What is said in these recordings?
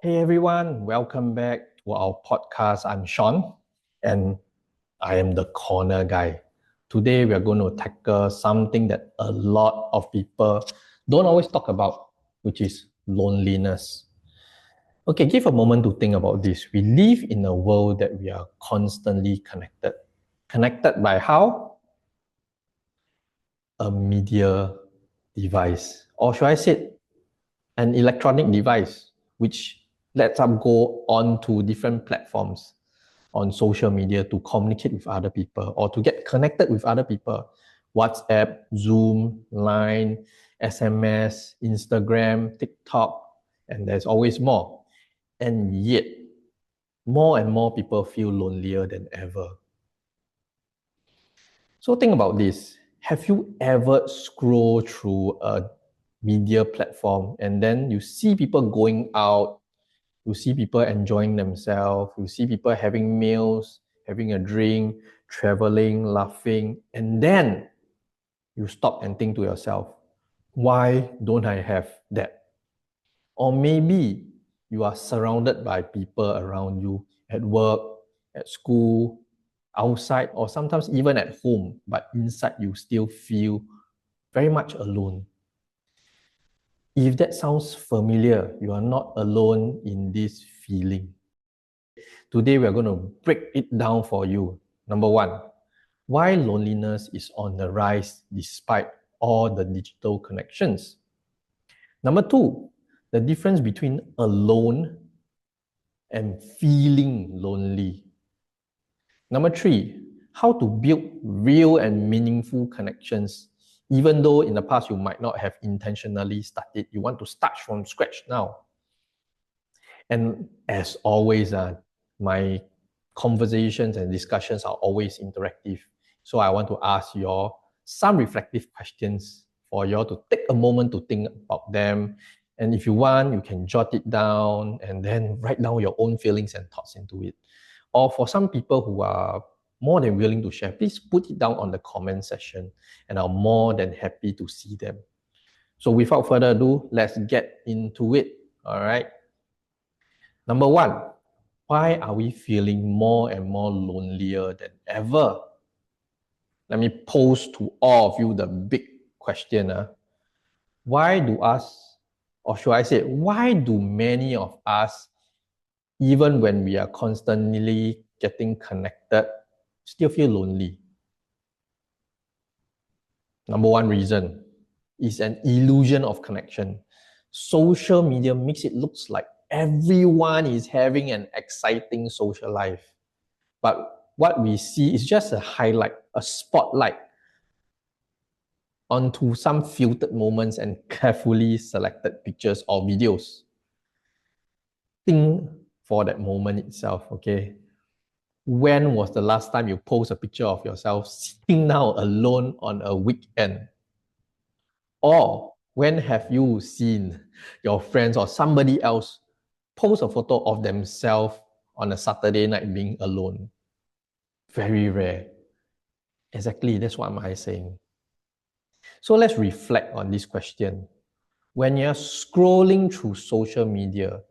Hey everyone, welcome back to our podcast. I'm Sean and I am the corner guy. Today we are going to tackle something that a lot of people don't always talk about, which is loneliness. Okay, give a moment to think about this. We live in a world that we are constantly connected. Connected by how? A media device, or should I say an electronic device, which lets us go on to different platforms on social media to communicate with other people or to get connected with other people. WhatsApp, Zoom, Line, SMS, Instagram, TikTok, and there's always more. And yet, more and more people feel lonelier than ever. So think about this. Have you ever scrolled through a media platform and then you see people going out, you see people enjoying themselves, you see people having meals, having a drink, traveling, laughing, and then you stop and think to yourself, why don't I have that? Or maybe you are surrounded by people around you at work, at school, outside, or sometimes even at home, but inside you still feel very much alone. If that sounds familiar, you are not alone in this feeling. Today, we are going to break it down for you. Number one, why loneliness is on the rise despite all the digital connections. Number two, the difference between alone and feeling lonely. Number three, how to build real and meaningful connections, even though in the past you might not have intentionally started. You want to start from scratch now. And as always, my conversations and discussions are always interactive. So I want to ask you all some reflective questions for you all to take a moment to think about them. And if you want, you can jot it down and then write down your own feelings and thoughts into it. Or for some people who are more than willing to share, please put it down on the comment section and I'm more than happy to see them. So without further ado, let's get into it. All right. Number one, why are we feeling more and more lonelier than ever? Let me pose to all of you the big question. Why do us, or should I say, why do many of us, even when we are constantly getting connected, still feel lonely? Number one reason is an illusion of connection. Social media makes it look like everyone is having an exciting social life. But what we see is just a highlight, a spotlight onto some filtered moments and carefully selected pictures or videos. Think for that moment itself, okay? When was the last time you post a picture of yourself sitting down alone on a weekend? Or when have you seen your friends or somebody else post a photo of themselves on a Saturday night being alone? Very rare. Exactly, that's what I'm saying. So let's reflect on this question. When you're scrolling through social media,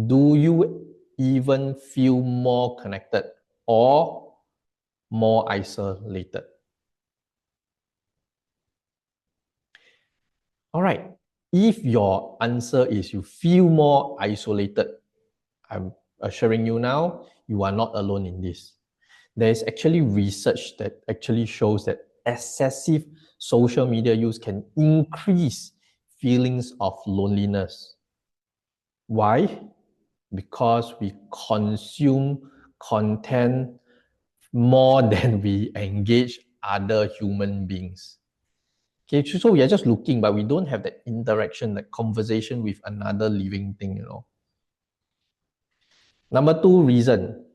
do you even feel more connected or more isolated? All right. If your answer is you feel more isolated, I'm assuring you now, you are not alone in this. There is actually research that actually shows that excessive social media use can increase feelings of loneliness. Why? Because we consume content more than we engage other human beings. Okay, so we are just looking, but we don't have that interaction, that conversation with another living thing, Number two reason,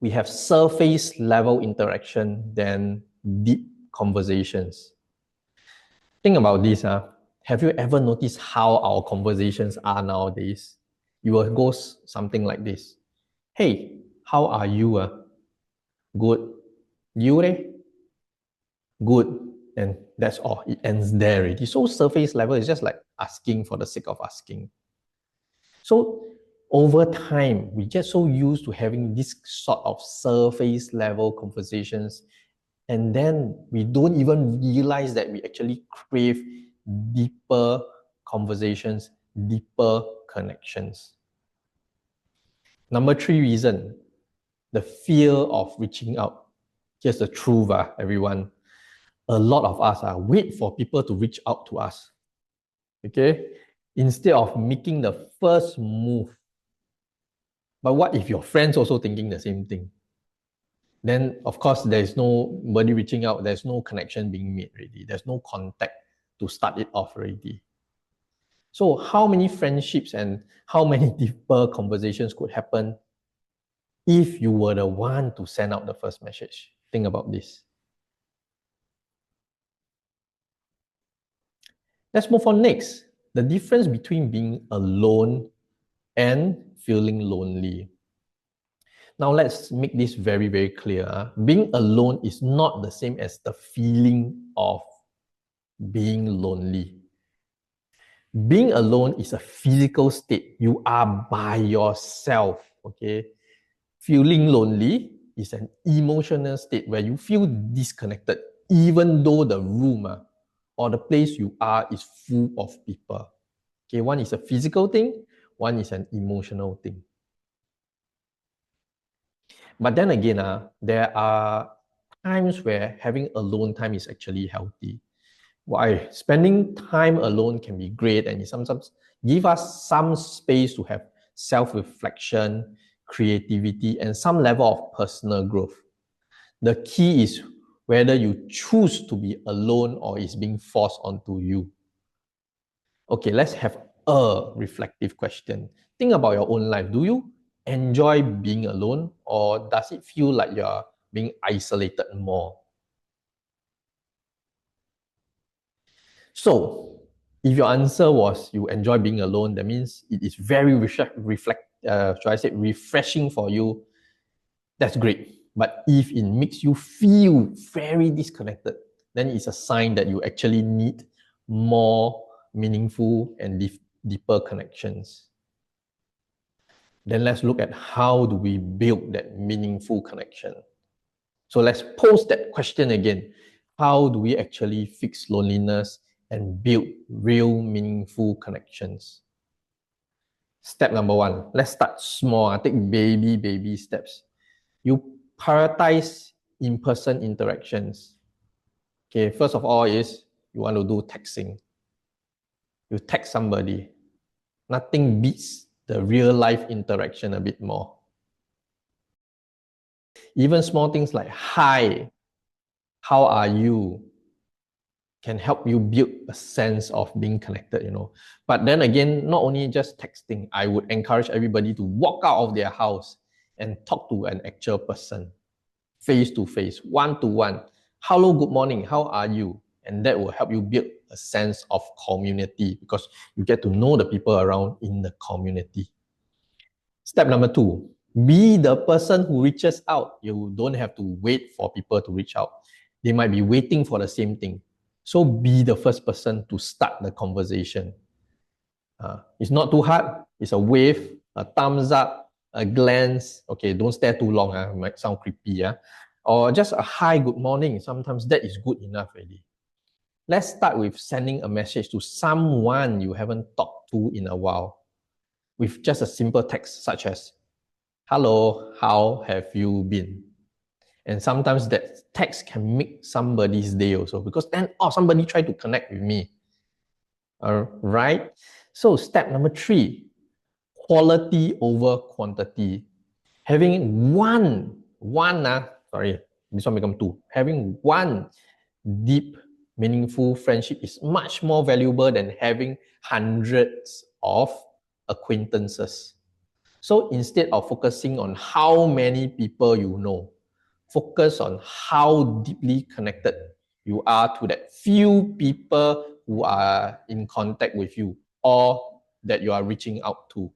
we have surface level interaction than deep conversations. Think about this. Have you ever noticed how our conversations are nowadays? You will go something like this. Hey, how are you? Good. You? Good. And that's all. It ends there already. So surface level is just like asking for the sake of asking. So over time, we get so used to having this sort of surface level conversations, and then we don't even realize that we actually crave deeper conversations, deeper connections. Number 3 reason, the fear of reaching out. Here's the truth, everyone. A lot of us wait for people to reach out to us. Okay? Instead of making the first move. But what if your friends also thinking the same thing? Then, of course, there's nobody reaching out. There's no connection being made already. There's no contact to start it off already. So how many friendships and how many deeper conversations could happen if you were the one to send out the first message? Think about this. Let's move on next. The difference between being alone and feeling lonely. Now let's make this very, very clear. Being alone is not the same as the feeling of being lonely. Being alone is a physical state. You are by yourself, okay? Feeling lonely is an emotional state where you feel disconnected, even though the room or the place you are is full of people. Okay, one is a physical thing, one is an emotional thing. But then again, there are times where having alone time is actually healthy. Why? Spending time alone can be great, and it sometimes give us some space to have self-reflection, creativity, and some level of personal growth. The key is whether you choose to be alone or is being forced onto you. Okay, let's have a reflective question. Think about your own life. Do you enjoy being alone, or does it feel like you're being isolated more? So, if your answer was you enjoy being alone, that means it is very refreshing for you. That's great. But if it makes you feel very disconnected, then it's a sign that you actually need more meaningful and deeper connections. Then let's look at how do we build that meaningful connection. So let's pose that question again. How do we actually fix loneliness and build real meaningful connections? Step number 1, let's start small. Take baby steps. You prioritize in-person interactions. Okay, first of all is you want to do texting. You text somebody. Nothing beats the real life interaction a bit more. Even small things like, hi, how are you, can help you build a sense of being connected, But then again, not only just texting, I would encourage everybody to walk out of their house and talk to an actual person, face to face, one to one. Hello, good morning, how are you? And that will help you build a sense of community because you get to know the people around in the community. Step number 2, be the person who reaches out. You don't have to wait for people to reach out. They might be waiting for the same thing. So be the first person to start the conversation. It's not too hard. It's a wave, a thumbs up, a glance. Okay, don't stare too long. It might sound creepy. Or just a hi, good morning. Sometimes that is good enough already. Let's start with sending a message to someone you haven't talked to in a while with just a simple text such as, hello, how have you been? And sometimes that text can make somebody's day also because then, somebody tried to connect with me. All right. So step number 3, quality over quantity. Having this one become 2. Having one deep, meaningful friendship is much more valuable than having hundreds of acquaintances. So instead of focusing on how many people you know, focus on how deeply connected you are to that few people who are in contact with you or that you are reaching out to.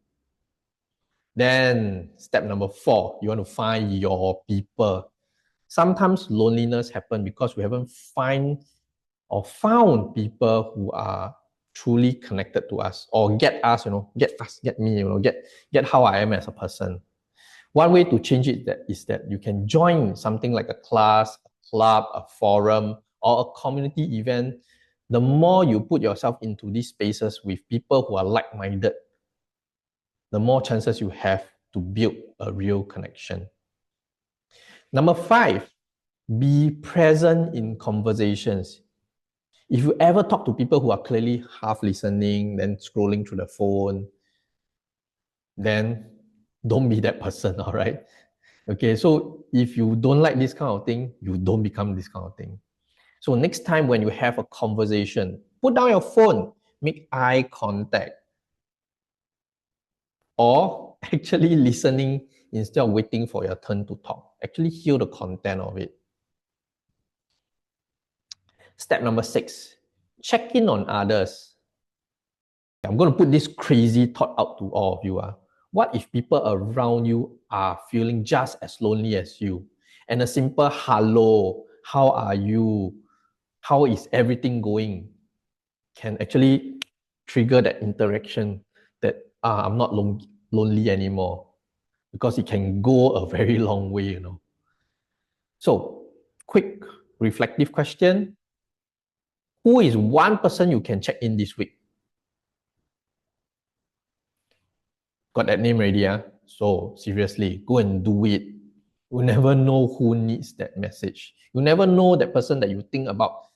Then step number 4, you want to find your people. Sometimes loneliness happens because we haven't found people who are truly connected to us or get us, get me, get how I am as a person. One way to change it is that you can join something like a class, a club, a forum, or a community event. The more you put yourself into these spaces with people who are like-minded, the more chances you have to build a real connection. Number 5, be present in conversations. If you ever talk to people who are clearly half listening, then scrolling through the phone, then don't be that person, all right? Okay, so if you don't like this kind of thing, you don't become this kind of thing. So next time when you have a conversation, put down your phone, make eye contact, or actually listening instead of waiting for your turn to talk. Actually hear the content of it. Step number 6, check in on others. I'm going to put this crazy thought out to all of you. What if people around you are feeling just as lonely as you? And a simple hello, how are you? How is everything going? Can actually trigger that interaction that I'm not lonely anymore, because it can go a very long way, So, quick reflective question. Who is one person you can check in this week? Got that name ready? So seriously, go and do it. You never know who needs that message. You never know that person that you think about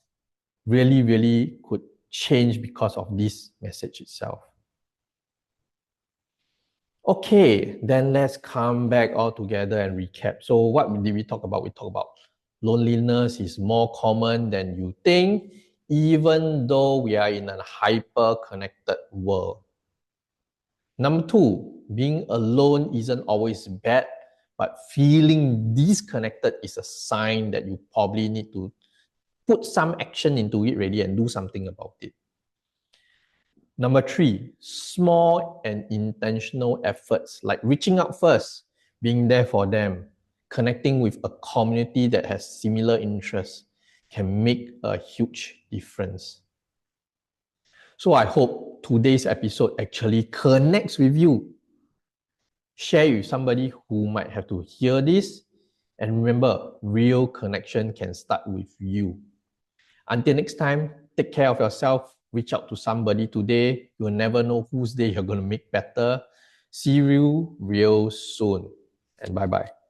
really, really could change because of this message itself. Okay, then let's come back all together and recap. So what did we talk about? We talked about loneliness is more common than you think, even though we are in a hyper-connected world. Number 2, being alone isn't always bad, but feeling disconnected is a sign that you probably need to put some action into it already and do something about it. Number 3, small and intentional efforts like reaching out first, being there for them, connecting with a community that has similar interests can make a huge difference. So I hope today's episode actually connects with you. Share with somebody who might have to hear this. And remember, real connection can start with you. Until next time, take care of yourself. Reach out to somebody today. You'll never know whose day you're going to make better. See you real soon. And bye-bye.